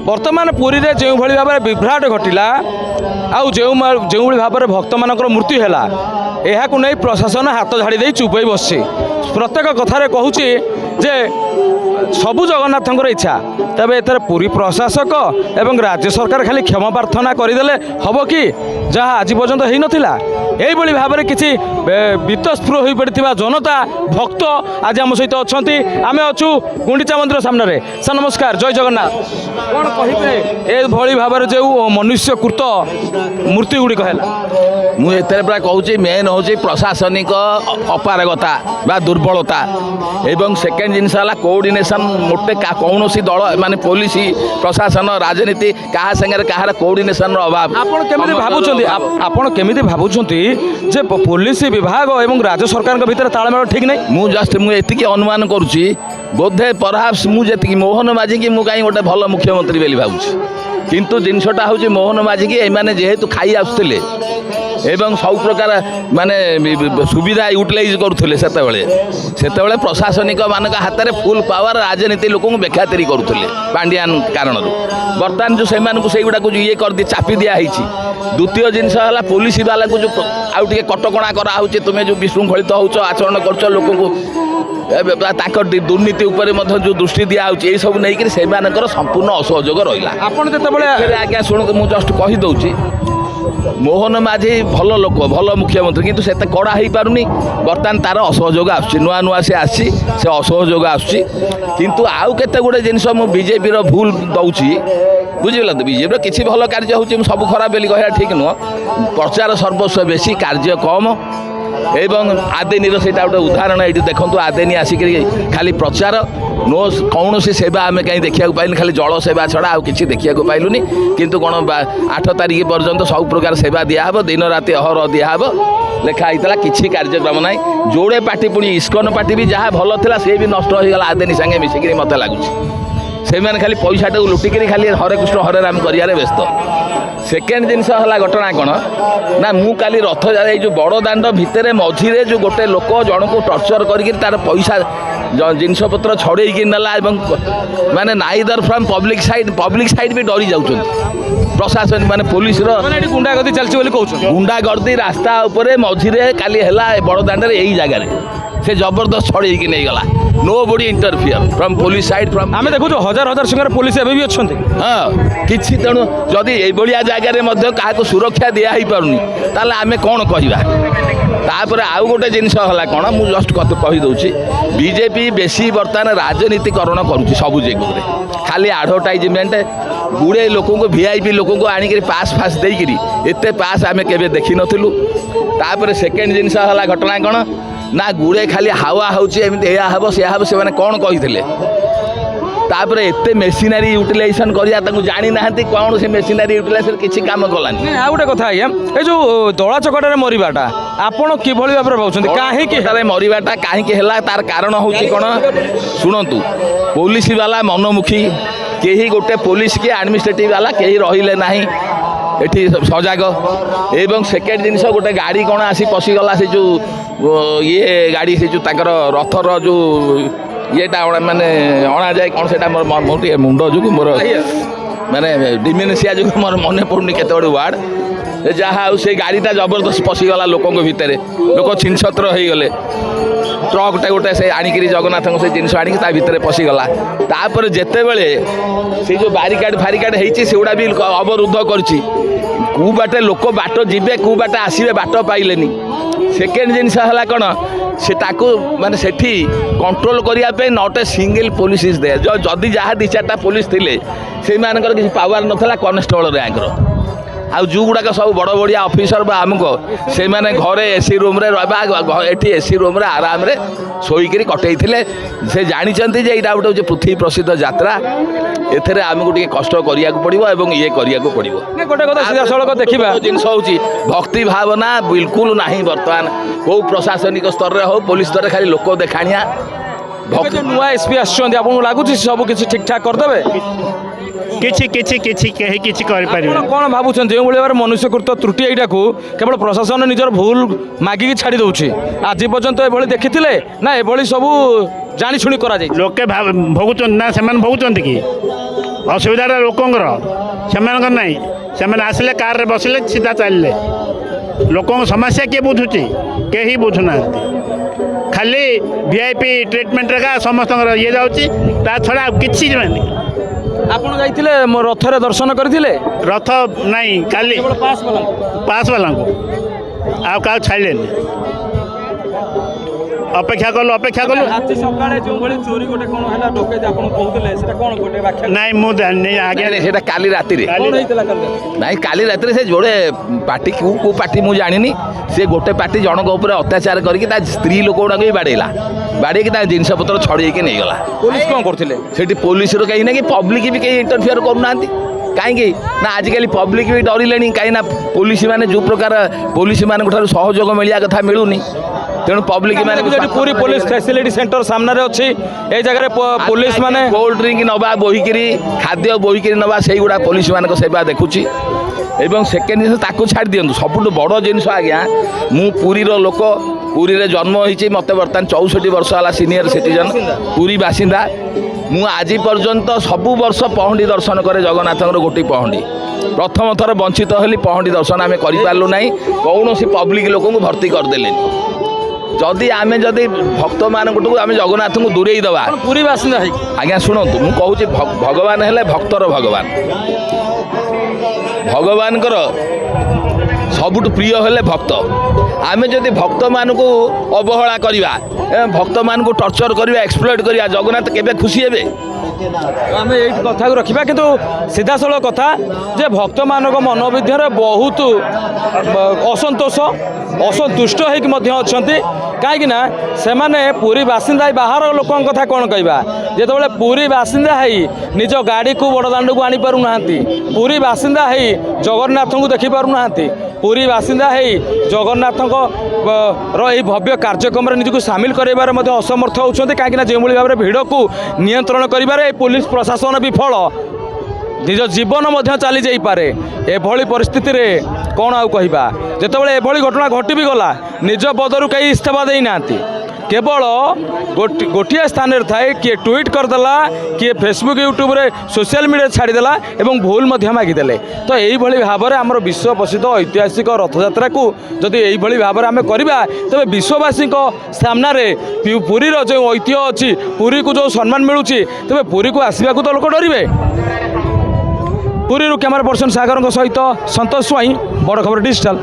बर्तमान पुरी रे जो भली भाव में विभ्राट घटिला आउ जो भली भाव में भक्त मानकर मृत्यु हैला यह नहीं प्रशासन हाथ झाड़ी दे चुप हो बस प्रत्येक कथार कहूँ जे सबु जगन्नाथंकर इच्छा तबे एथर पुरी प्रशासक एवं राज्य सरकार खाली क्षमा प्रार्थना करदेले हम कि जहाँ आज पर्यंत हो नाला यही भाव में किसी बीतस्पृह हो पड़ा जनता भक्त आज आम सहित अच्छा आम अच्छु गुंडीचा मंदिर सामने सर नमस्कार जय जगन्नाथ कौन कहे ये भाव में जो मनुष्यकृत मूर्ति गुड़िक है मुझे कहूँ मेन हूँ प्रशासनिक अपारगता बा दुर्बलता एवं सेकेंड जिनस कोऑर्डिनेशन मोटे कौन दल माने पुलिस प्रशासन राजनीति क्या सागर कहार कोऑर्डिनेशन अभाव आपन केमिति भाबुछंती जे पुलिस विभाग एवं राज्य सरकार भितर तालमेल ठीक नहीं मुझे अनुमान करुच्ची बोधे परहाप्स मुझे मोहन माझी की मुझे गोटे भल मुख्यमंत्री बोली भावुँ किंतु जिनसटा हूँ मोहन माझी की एमाने जेहेतु खाई आसुले एवं सब प्रकार माने सुविधा यूटिलाइज करुले सेतबले प्रशासनिक मान हाथ में फुल पावर राजनीति लोक बेखातिरी करुले पांडियान कारण बर्तमान जो से गुड़ा ये कर दी चापी दिखाई द्वितीय जिनस है पुलिस वाला को जो आउ टे कटकणा कराऊे तुम्हें जो विशृंखलित हो आचरण कर लोक को दुर्नीति उपर जो दृष्टि दिखाई सब नहीं से संपूर्ण असहयोग रहा आज्ञा शुणु मुझे जस्ट कहीदे मोहन माझी भल लोक भल मुख्यमंत्री किंतु से कड़ा हो पारुनी बर्तमान तार असहयोग आस नुआ नुआ से आसी से असहयोग आसुच्ची किंतु आउ केते गुड़े जिनस मु बीजेपी रो भूल दउची बुझिल तो बीजेपी किसी भल कार्य हो सब खराब बोली कहना ठीक नुह प्रचार सर्वस्व बेसी कार्य कम एवं आदेनी से गोटे उदाहरण ये देखूँ आदेनी आसिक खाली प्रचार नो कौन सेवा आम कहीं देखा पाइल खाली जल सेवा छड़ा आउ कि देखा पाइलुनी किंतु कौन 8 तारिख पर्यंत सब प्रकार सेवा दिहब दिन राति अहर दिहब लिखाई किसी कार्यक्रम ना जोड़े पार्टी पुणी इस्कन पार्टी भी जहाँ भल था सी भी नष्ट हो गला आदेनी सांगे मिसिक मत लगुच से खाली पैसा लुटिकी खाली हरे कृष्ण हरे राम कर व्यस्त सेकेंड जिनस है घटना कौन ना मु काली रथ जो बड़ दाण्ड भितर मझीरे जो गोटे लोक जन को टर्चर कर पैसा जिनस पत्र छड़े नेला माने नाइदर फ्रॉम पब्लिक साइड भी डरी जाऊँ प्रशासन माने पुलिस गुंडागर्दी चलती गुंडागर्दी रास्ता उपरे मझीरे काली है बड़ दाण्ड यही जगार से जबरदस्त छड़े नहीं गला nobody interfere from police side from आम देखो हजार हजार संख्यार पुलिस एवं भी अच्छा हाँ किसी तेणु जदि ये जगह क्या सुरक्षा दिया ही पारुनी ताले आमे कौन कहवा तापर आउ गोटे जिनस है कौन मुझे जस्ट कहीदे बीजेपी बेसी बर्तमान राजनीतिकरण करुच्ची सबू जगह खाली आडभटाइजमेंट गुड़े लोक वीआईपी लोक को आणिक पास फास देकरी एते पास आमे केबे देखी नथिलु तापर सेकेंड जिनस है घटना कौन ना गुड़े खाली हावा होची एमती या हम से हम से माने कौन कही तापर एते मेसिनारी यूटिलाइजेशन करिया ताकू जानी नाहंती कौन से मेसिनारी यूटिलाइजेशन किसी काम कलानी आ गोटे कथा आज्ञा ए जो दला चकटारे मरिबाटा आपण किभली भाव भावुछंती काहे कि तारे मरिबाटा काहे कि हैला तार कारण होची कोन सुनंतु पुलिस वाला मनोमुखी केही गोटे पुलिस के एडमिनिस्ट्रेटिव वाला केही रहिले नाही एठी सजाग एवं सेकेंड जिनस गोटे गाड़ी कौन आसी पशिगला से जो ये गाड़ी से जो ताकर रथर जो येटा माने अणा जाए कौन से मोर मुंड जो मोर माने डिमेनसिया जो मोर मन पड़ुनी केते बड़े वार्ड जहाँ से गाड़ीटा जबरदस्त पशिगला लोक भितर लोक छिनछत्र हो गले ट्रकटा गोटे से आणिक जगन्नाथ से जिनस आनिक भितर पशिगला तापर जेते बेले से जो बारिकाड फारिकाड होती से गुड़ा भी अवरुद्ध करछि कौ बाटे लोक बाट जीवे कौ बाटे आसवे बाट पाइलेनी सेकेंड जिनस है कौन से माने सेठी कंट्रोल करने not a single police is there जो जदि जहाँ 2-4टा पुलिस थिले से मानकर किसी पावर नथला कॉन्स्टेबल रैंकर आउ जो गुड़ाक सब बड़ बड़िया ऑफिसर बा आमको से माने घरे एसी रूम रे रहा एटी एसी रूम रे आराम रे शोईकरी कटई से जानते जे यहाँ गोटे पृथ्वी प्रसिद्ध यात्रा एथेरे आमको टे कष्ट करिया पड़ो और ये करिया पड़ो गोटे कथा सीधासख देखा जिनस हूँ भक्ति भावना बिल्कुल नहीं बर्तमान कौ प्रशासनिक स्तर में हो पुलिस स्तर में खाली लोक देखाणिया नुआ एसपी आसुँच आपको लगुच सब किसी ठीक ठाक करदे किछि कौन भावुं जो भाव मनुष्यकृत त्रुटि यहाँ केवल प्रशासन निजर भूल मागिकी छाड़ी दौर आज पर्यंत ये देखी ना ये सब जाणी शुणी कर लोके भोगुन ना से भोगुं कि असुविधा लोकंर से नाई से आसिले कार बसिले सीधा चलिए लोक समस्या किए बुझुची कहीं बुझुना खाली वीआईपी ट्रिटमेंट का समस्त ये जाऊँगी ता छड़ा किसी नहीं। ଆପଣ ଯାଇଥିଲେ ରଥରେ ଦର୍ଶନ କରିଥିଲେ? रथ नहीं काली पास वाला आ छाड़े अपेक्षा कलु ରାତି ସକାଳେ ଯେଉଁଭଳି ଚୋରି ଗୋଟେ କ'ଣ ହେଲା ଡକେଇତେ ଆପଣ କହୁଥିଲେ ସେଟା କ'ଣ ଗୋଟେ ବ୍ୟାଖ୍ୟା ନାଇଁ ମୁଁ ଜାଣିନି ଆଜ୍ଞା সেটা কালি রাতিরে କ'ଣ ହେଇଥିଲା କାଲି? ନାଇଁ କାଲି ରାତିରେ ସେ ଯୋଡ଼େ ପାର୍ଟି କେଉଁ ପାର୍ଟି ମୁଁ ଜାଣିନି ସେ ଗୋଟେ ପାର୍ଟି ଜଣଙ୍କ ଉପରେ ଅତ୍ୟାଚାର କରିକି ତା ସ୍ତ୍ରୀ ଲୋକ ଗୁଡ଼ାକ ବି ବାଡ଼େଇଲା ବାଡ଼େଇକି ତା ଜିନିଷପତ୍ର ଛଡ଼େଇକି ନେଇଗଲା। ପୋଲିସ କ'ଣ କରୁଥିଲେ? ସେଠି ପୋଲିସର କେହି ନା କି ପବ୍ଲିକ ବି କେହି ଇଣ୍ଟରଫିୟର କରୁନାହାନ୍ତି କାହିଁକି ନା ଆଜିକାଲି ପବ୍ଲିକ ବି ଡରିଲେଣି କାହିଁକି ନା ପୋଲିସ ମାନେ ଯେଉଁ ପ୍ରକାର ପୋଲିସ ମାନଙ୍କ ଠାରୁ ସହଯୋଗ ମିଳିବା କଥା ମିଳୁନି ତେଣୁ ପବ୍ଲିକ ମାନେ ସେଠି ପୁରୀ ପୋଲିସ ଫ୍ୟାସିଲିଟି ସେଣ୍ଟର ସାମ୍ନାରେ ଅଛି ଏଇ ଜାଗାରେ ପୋଲିସ ମାନେ କୋଲ୍ଡ ଡ୍ରିଙ୍କ ନେବା ବୋହିକିରି ଖାଦ୍ୟ ବୋହିକିରି ନେବା ସେଇଗୁଡ଼ା ପୋଲିସ ମାନଙ୍କ ସେବା ଦେଖୁଛି। ଏବଂ ସେକେଣ୍ଡ ଜିନିଷ ତାକୁ ଛାଡ଼ି ଦିଅନ୍ତୁ ସବୁଠୁ ବଡ଼ ଜିନିଷ ଆଜ୍ଞା ମୁଁ ପୁରୀର ଲୋକ ପୁରୀରେ ଜନ୍ମ ହୋଇଛି ମୋତେ ବର୍ତ୍ତମାନ 64 ବର୍ଷ ହେଲା ସିନିୟର ସିଟିଜନ୍ ପୁରୀ ବାସିନ୍ଦା ମୁଁ ଆଜି ପର୍ଯ୍ୟନ୍ତ ସବୁ ବର୍ଷ ପହଣ୍ଡି ଦର୍ଶନ କରେ ଜଗନ୍ନାଥଙ୍କର ଗୋଟିଏ ପହଣ୍ଡି ପ୍ରଥମ ଥର ବଞ୍ଚିତ ହେଲି ପହଣ୍ଡି ଦର୍ଶନ ଆମେ କରିପାରିଲୁ ନାହିଁ କୌଣସି ପବ୍ଲିକ ଲୋକଙ୍କୁ ଭର୍ତ୍ତି କରିଦେଲେନି ଯଦି ଆମେ ଯଦି ଭକ୍ତମାନଙ୍କଠୁ ଆମେ ଜଗନ୍ନାଥଙ୍କୁ ଦୂରେଇ ଦେବା ପୁରୀ ବାସିନ୍ଦା ହେଇକି ଆଜ୍ଞା ଶୁଣନ୍ତୁ ମୁଁ କହୁଛି ଭଗବାନ ହେଲେ ଭକ୍ତର ଭଗବାନ ଭଗବାନଙ୍କର ସବୁଠୁ ପ୍ରିୟ ହେଲେ ଭକ୍ତ ଆମେ ଯଦି ଭକ୍ତମାନଙ୍କୁ ଅବହେଳା କରିବା ଭକ୍ତମାନଙ୍କୁ ଟର୍ଚର କରିବା ଏକ୍ସପ୍ଲଏଟ୍ କରିବା ଜଗନ୍ନାଥ କେବେ ଖୁସି ହେବେ? ଆମେ ଏଇଠି କଥାକୁ ରଖିବା କିନ୍ତୁ ସିଧାସଳଖ କଥା ଯେ ଭକ୍ତମାନଙ୍କ ମନ ମଧ୍ୟରେ ବହୁତ ଅସନ୍ତୋଷ ଅସନ୍ତୁଷ୍ଟ ହେଇକି ମଧ୍ୟ ଅଛନ୍ତି କାହିଁକିନା ସେମାନେ ପୁରୀ ବାସିନ୍ଦା ବାହାର ଲୋକଙ୍କ କଥା କ'ଣ କହିବା ଯେତେବେଳେ ପୁରୀ ବାସିନ୍ଦା ହେଇ ନିଜ ଗାଡ଼ିକୁ ବଡ଼ଦାଣ୍ଡକୁ ଆଣିପାରୁନାହାନ୍ତି ପୁରୀ ବାସିନ୍ଦା ହେଇ ଜଗନ୍ନାଥଙ୍କୁ ଦେଖିପାରୁନାହାନ୍ତି ପୁରୀ ବାସିନ୍ଦା ହେଇ ଜଗନ୍ନାଥଙ୍କ ଏହି ଭବ୍ୟ କାର୍ଯ୍ୟକ୍ରମରେ ନିଜକୁ ସାମିଲ କରାଇବାରେ ମଧ୍ୟ ଅସମର୍ଥ ହେଉଛନ୍ତି କାହିଁକିନା ଯେଉଁଭଳି ଭାବରେ ଭିଡ଼କୁ ନିୟନ୍ତ୍ରଣ କରିବାରେ ଏହି ପୋଲିସ ପ୍ରଶାସନ ବିଫଳ ନିଜ ଜୀବନ ମଧ୍ୟ ଚାଲି ଯାଇପାରେ ଏଭଳି ପରିସ୍ଥିତିରେ କ'ଣ ଆଉ କହିବା ଯେତେବେଳେ ଏଭଳି ଘଟଣା ଘଟି ବି ଗଲା ନିଜ ପଦରୁ କେହି ଇସ୍ତଫା ଦେଇନାହାନ୍ତି କେବଳ ଗୋଟିଏ ସ୍ଥାନରେ ଥାଏ କିଏ ଟ୍ୱିଟ୍ କରିଦେଲା କିଏ ଫେସବୁକ୍ ୟୁଟ୍ୟୁବରେ ସୋସିଆଲ ମିଡ଼ିଆରେ ଛାଡ଼ିଦେଲା ଏବଂ ଭୁଲ ମଧ୍ୟ ମାଗିଦେଲେ ତ ଏଇଭଳି ଭାବରେ ଆମର ବିଶ୍ୱ ପ୍ରସିଦ୍ଧ ଐତିହାସିକ ରଥଯାତ୍ରାକୁ ଯଦି ଏଇଭଳି ଭାବରେ ଆମେ କରିବା ତେବେ ବିଶ୍ୱବାସୀଙ୍କ ସାମ୍ନାରେ ପୁରୀର ଯେଉଁ ଐତିହ୍ୟ ଅଛି ପୁରୀକୁ ଯେଉଁ ସମ୍ମାନ ମିଳୁଛି ତେବେ ପୁରୀକୁ ଆସିବାକୁ ତ ଲୋକ ଡରିବେ। ପୁରୀରୁ କ୍ୟାମେରା ପର୍ସନ ସାଗରଙ୍କ ସହିତ ସନ୍ତୋଷ ସ୍ୱାଇଁ ବଡ଼ ଖବର ଡିଜିଟାଲ।